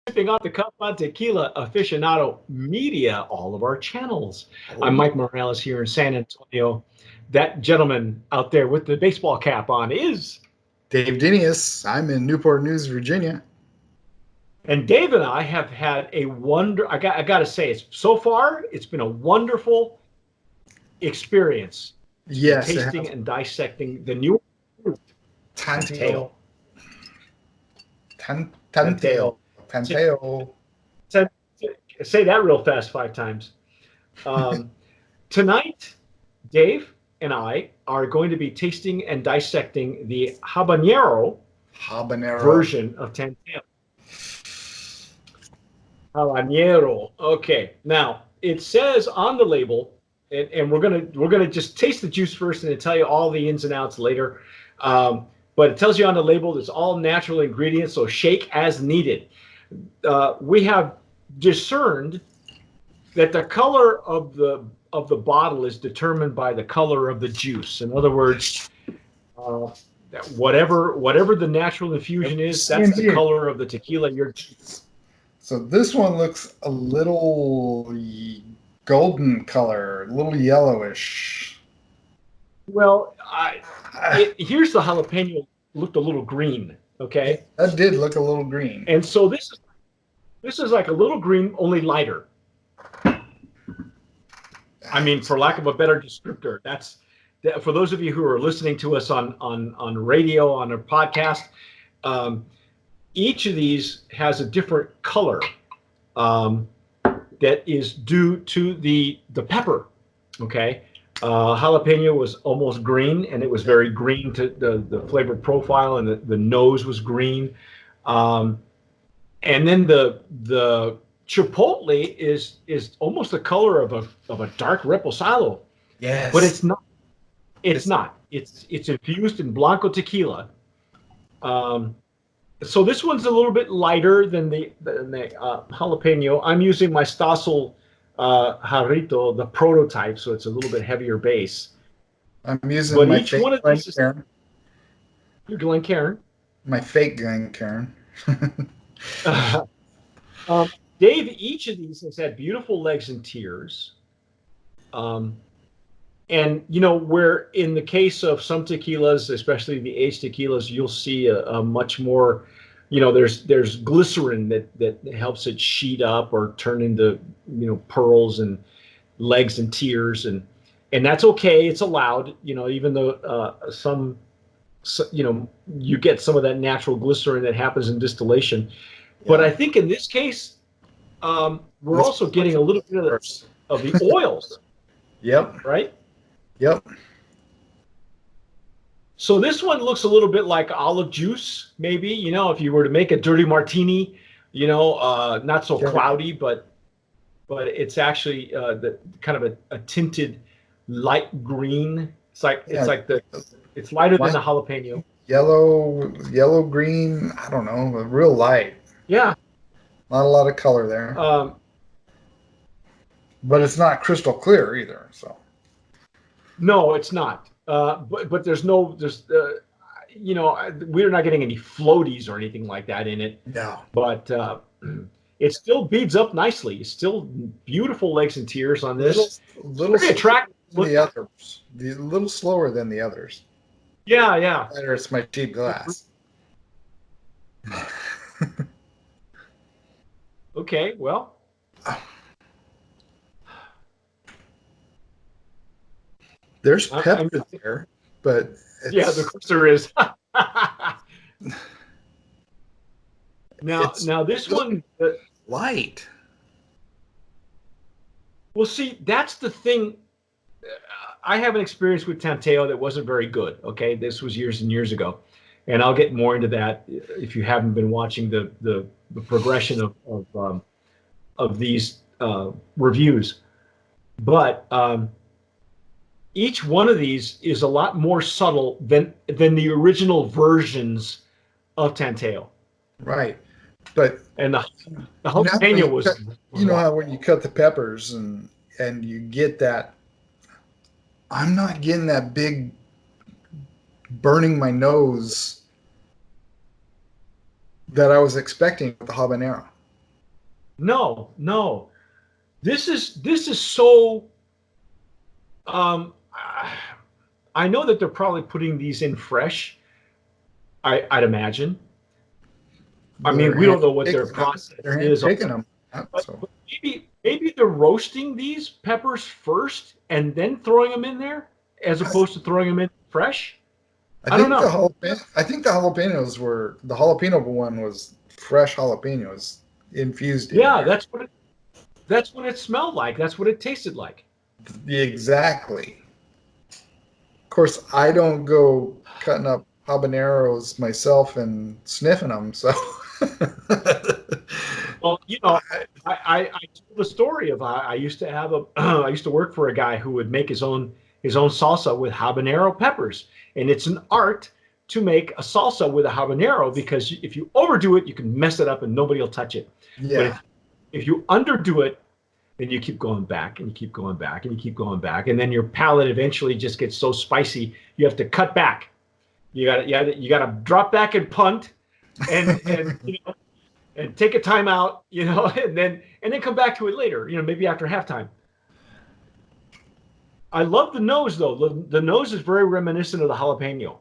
Sipping off the cup on Tequila Aficionado Media, all of our channels. I'm Oh, Mike Morales here in San Antonio. That gentleman out there with the baseball cap on is, Dave Dinius. I'm in Newport News, Virginia. and Dave and I have had a wonder. I got to say, so far it's been a wonderful experience to be Yes, it tasting has and dissecting the new fruit, Tanteo. Tanteo. Tanteo. Tanteo. Tanteo. Say say that real fast 5 times. Um, Tonight, Dave and I are going to be tasting and dissecting the Habanero Habanero. version of Tanteo. Habanero. Okay. Now it says on the label, and we're gonna just taste the juice first, and then tell you all the ins and outs later. But it tells you on the label it's all natural ingredients, so shake as needed. We have discerned that the color of the bottle is determined by the color of the juice. In other words, uh, that whatever the natural infusion is, Same that's the here. color of the tequila you're. So this one looks a little golden color, a little yellowish. Well, Ah, here's the jalapeno looked a little green, yeah, okay, that did look a little green. and so this is like a little green, only lighter. I mean, for lack of a better descriptor, that's for those of you who are listening to us on radio on a podcast. Um, each of these has a different color um, that is due to the pepper. Okay, jalapeno was almost green, and it was very green to the flavor profile, and the nose was green. Um, and then the chipotle is almost the color of a dark reposado, but Yes. it's not. It's It's not. It's infused in blanco tequila. Um, so this one's a little bit lighter than the jalapeno. I'm using my Stossel jarrito, the prototype, so it's a little bit heavier base. I'm using But my each fake one of Glen these is Cairn. your Glencairn. My fake Glen Cairn. um, Dave, each of these has had beautiful legs and tears. Um, and where in the case of some tequilas, especially the aged tequilas, you'll see a much more, there's glycerin that helps it sheet up or turn into pearls and legs and tears, and that's okay. It's allowed, even though some so, you get some of that natural glycerin that happens in distillation. But Yeah. I think in this case, we're This also looks getting a little bit worse. of the oils, Yep. right? Yep. So this one looks a little bit like olive juice, maybe. If you were to make a dirty martini, not so Sure. cloudy, but it's actually the kind of a tinted light green. It's Yeah. like it's lighter than Light, the jalapeno. yellow, green. I don't know. Real light. Yeah. Not a lot of color there, Um, but it's not crystal clear either. So no, it's not. But we're not getting any floaties or anything like that in it. no, But it still beads up nicely. It's still beautiful legs and tears on little this. little Very slower attractive. than the others. A little slower than the others. Yeah, yeah. Better, it's my cheap glass. Okay, well, There's I'm pepper there, but yeah, of it's course there is. Now, it's now this really one, light. well, see, that's the thing. I have an experience with Tanteo that wasn't very good. Okay, this was years and years ago, and I'll get more into that if you haven't been watching the progression of these reviews. But each one of these is a lot more subtle than the original versions of Tanteo, Right. But and the you know how when jalapeno you cut, was you know wild. how when you cut the peppers and you get that, I'm not getting that big burning my nose that I was expecting with the habanero. No, no. This is so. Um, I know that they're probably putting these in fresh. I'd imagine. I mean, They're we hand don't know what their picking them. process They're hand is, picking them. but So maybe they're roasting these peppers first and then throwing them in there, as opposed to throwing them in fresh. I don't know. I think the jalapenos were the jalapeno one was fresh jalapenos infused in Yeah, there. that's what it smelled like. That's what it tasted like. Exactly. Of course, I don't go cutting up habaneros myself and sniffing them. So Well, I told the story of I used to have a I used to work for a guy who would make his own salsa with habanero peppers, and it's an art to make a salsa with a habanero because if you overdo it, you can mess it up and nobody will touch it. But yeah, if you underdo it, then you keep going back and you keep going back and you keep going back, and then your palate eventually just gets so spicy you have to cut back. You got to drop back and punt, and and take a timeout, and then come back to it later, maybe after halftime. I love the nose though. The nose is very reminiscent of the jalapeno.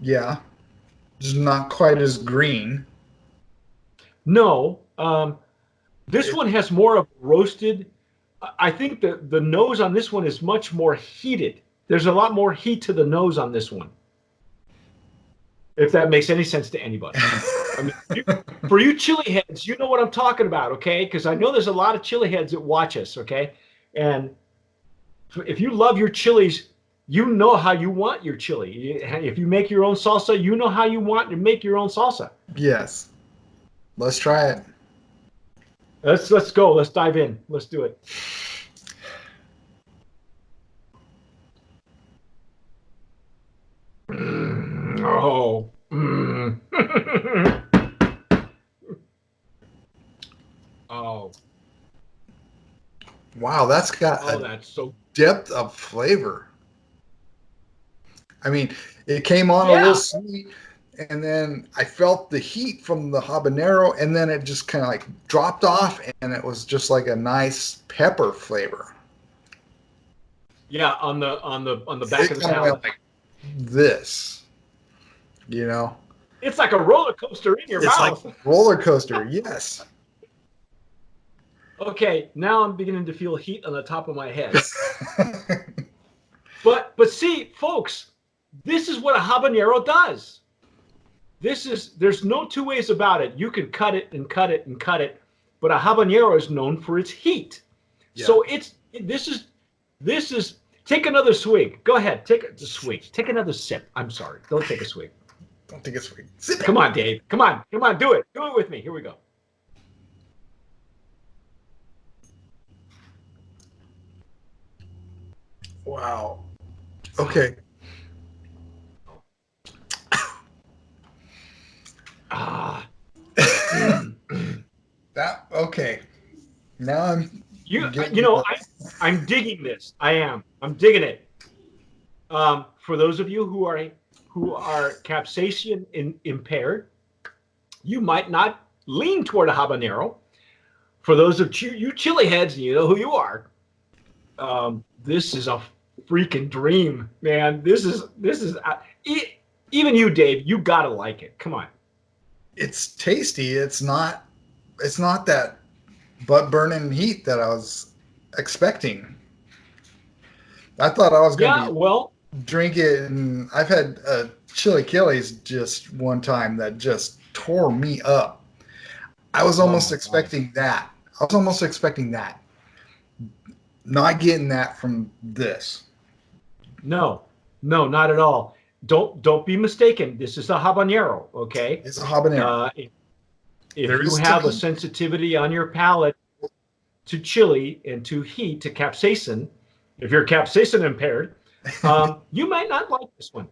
yeah, just not quite as green. No, this one has more of roasted. I think the nose on this one is much more heated. There's a lot more heat to the nose on this one. If that makes any sense to anybody. I mean, for you chili heads, you know what I'm talking about, okay? Because I know there's a lot of chili heads that watch us, okay? And if you love your chilies, you know how you want your chili. If you make your own salsa, you know how you want to make your own salsa. Yes, let's try it. Let's go. Let's dive in. Let's do it. Oh. Oh. Wow, that's got Oh, a that's so. depth of flavor. I mean, it came on a little Yeah. sweet, and then I felt the heat from the habanero, and then it just kind of like dropped off, and it was just like a nice pepper flavor. Yeah, on the back It of the kind of went palate. like this, you know? It's like a roller coaster in your It's like mouth. roller coaster, yes. Okay, now I'm beginning to feel heat on the top of my head. But see, folks, this is what a habanero does. There's no two ways about it. You can cut it and cut it and cut it, but a habanero is known for its heat. Yeah. So this is take another swig. Go ahead, take a swig. Take another sip. I'm sorry. Don't take a swig. Don't think it's sweet. Sip it. Come on, Dave. Come on. Do it. Do it with me. Here we go. Wow. Okay. Ah. That okay. Now I'm I'm digging this. I am. I'm digging it. For those of you who are capsaicin impaired, you might not lean toward a habanero. For those of you chili heads, you know who you are. This is a freaking dream, man. This is even you, Dave. You gotta like it. Come on. it's tasty. It's not that butt burning heat that I was expecting. I thought I was gonna drink it, and I've had chili Achilles just one time that just tore me up. I was almost expecting that. I was almost expecting that. Not getting that from this. No, not at all. Don't be mistaken. This is a habanero, okay? It's a habanero. If you have a sensitivity on your palate to chili and to heat, to capsaicin, if you're capsaicin impaired, you might not like this one.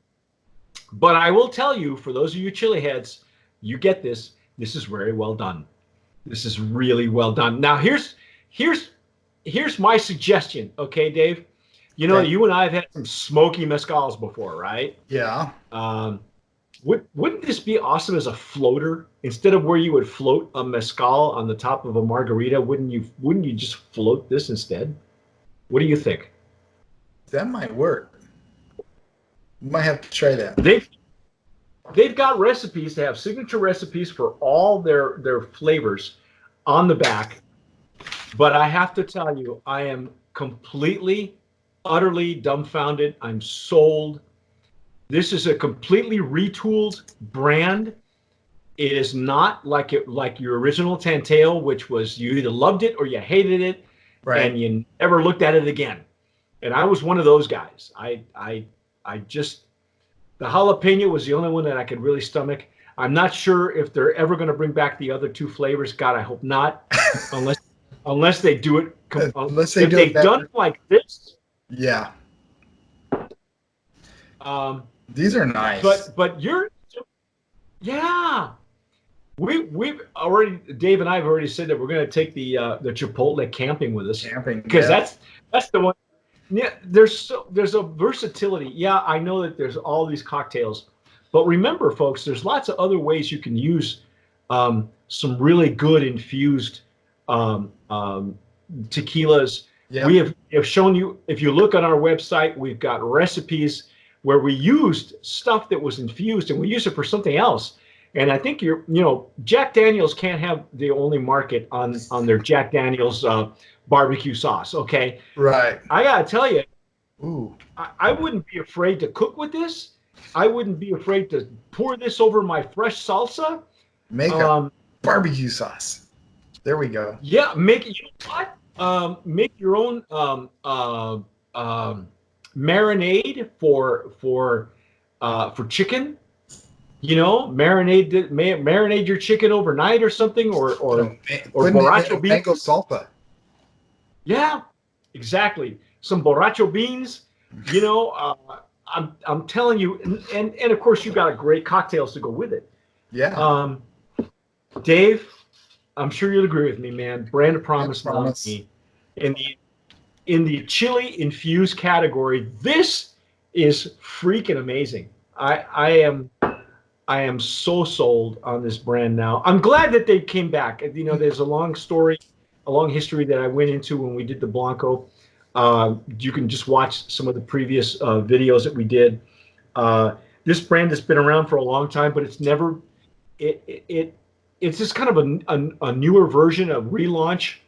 But I will tell you, for those of you chili heads, you get this. This is very well done. This is really well done. Now here's my suggestion, okay, Dave? You know, you and I have had some smoky mezcals before, right? Yeah. Wouldn't this be awesome as a floater instead of where you would float a mezcal on the top of a margarita? Wouldn't you just float this instead? What do you think? That might work. Might have to try that. They've got recipes. They have signature recipes for all their flavors on the back. But I have to tell you, I am completely, utterly dumbfounded. I'm sold. This is a completely retooled brand. It is not like your original Tanteo, which was you either loved it or you hated it, right, and you never looked at it again. And I was one of those guys. I just, the jalapeno was the only one that I could really stomach. I'm not sure if they're ever going to bring back the other two flavors. God, I hope not, unless they do it. Unless they do it better. Done it like this. Yeah. These are nice. But yeah. We've already, Dave and I have already said that we're going to take the Chipotle camping with us. Camping, because that's the one. Yeah, there's a versatility. Yeah, I know that there's all these cocktails, but remember, folks, there's lots of other ways you can use some really good infused tequilas. Yeah. We have shown you, if you look on our website, we've got recipes where we used stuff that was infused and we use it for something else. And I think Jack Daniel's can't have the only market on their Jack Daniel's barbecue sauce. Okay. Right. I got to tell you, ooh, I wouldn't be afraid to cook with this. I wouldn't be afraid to pour this over my fresh salsa. Make a barbecue sauce. There we go. Yeah. Make your own marinade for chicken. Marinate your chicken overnight or something, or borracho beans. Mango salsa. Yeah, exactly. Some borracho beans. I'm telling you, and of course you got great cocktails to go with it. Yeah. Dave, I'm sure you'll agree with me, man. Brand of Promise. In the chili infused category, this is freaking amazing. I am so sold on this brand now. I'm glad that they came back. There's a long history that I went into when we did the Blanco. You can just watch some of the previous videos that we did. This brand has been around for a long time, but it's never. It's just kind of a newer version of relaunch.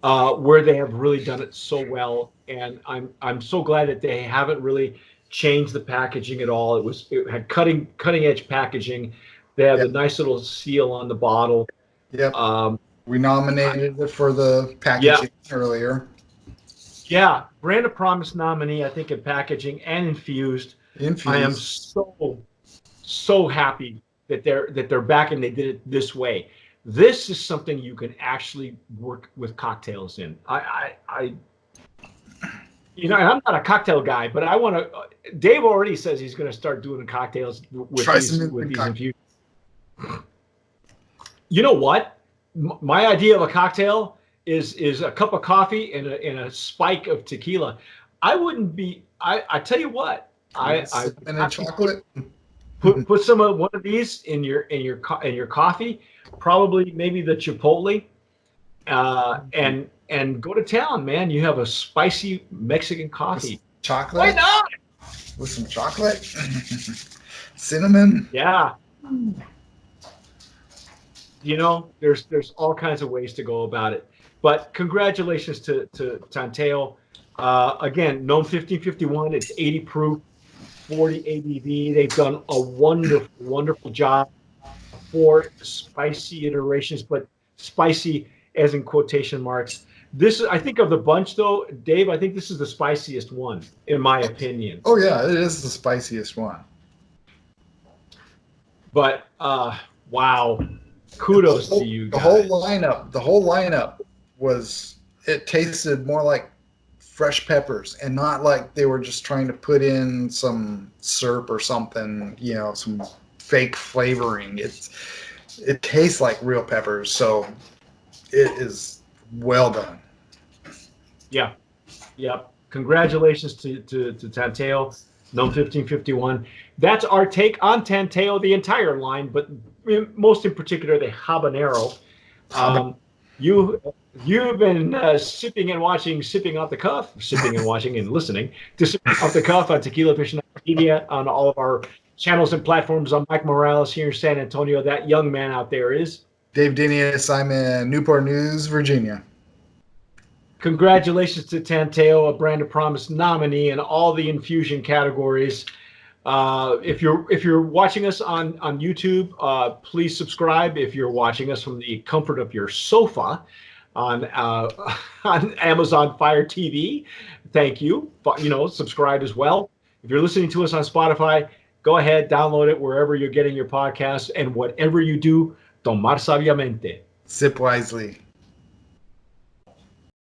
Where they have really done it so well, and I'm so glad that they haven't really changed the packaging at all. It had cutting edge packaging. They have a nice little seal on the bottle. Yeah. We nominated it for the packaging earlier. Yeah, Brand of Promise nominee, I think, in packaging and infused. I am so happy that they're back and they did it this way. This is something you can actually work with cocktails in. I'm not a cocktail guy, but I want to. Dave already says he's going to start doing cocktails with these infusions. You know what? My idea of a cocktail is a cup of coffee and a spike of tequila. I wouldn't be. I tell you what. Chocolate. Put some of one of these in your coffee. Probably maybe the Chipotle, and go to town, man. You have a spicy Mexican coffee. With chocolate? Why not? With some chocolate, cinnamon. Yeah. There's all kinds of ways to go about it. But congratulations to Tanteo. Again, Gnome 1551. It's 80 proof, 40 ABV. They've done a wonderful job. 4 spicy iterations, but spicy as in quotation marks. This is, I think, of the bunch, though, Dave, I think this is the spiciest one, in my opinion. Oh, yeah, it is the spiciest one. But, wow. Kudos to you guys. The whole lineup it tasted more like fresh peppers and not like they were just trying to put in some syrup or something, some fake flavoring. It tastes like real peppers, so it is well done. Yeah. Congratulations to Tanteo. No 1551. That's our take on Tanteo, the entire line, but most in particular the Habanero. You've been sipping and watching, sipping off the cuff, sipping and watching and listening to Sipping Off the Cuff on Tequila Aficionado Media on all of our channels and platforms. I'm Mike Morales here in San Antonio. That young man out there is Dave Dinius. I'm in Newport News, Virginia. Congratulations to Tanteo, a Brand of Promise nominee in all the infusion categories. If you're watching us on YouTube, please subscribe. If you're watching us from the comfort of your sofa on Amazon Fire TV, thank you. Subscribe as well. If you're listening to us on Spotify, go ahead, download it wherever you're getting your podcasts, and whatever you do, tomar sabiamente. Sip wisely.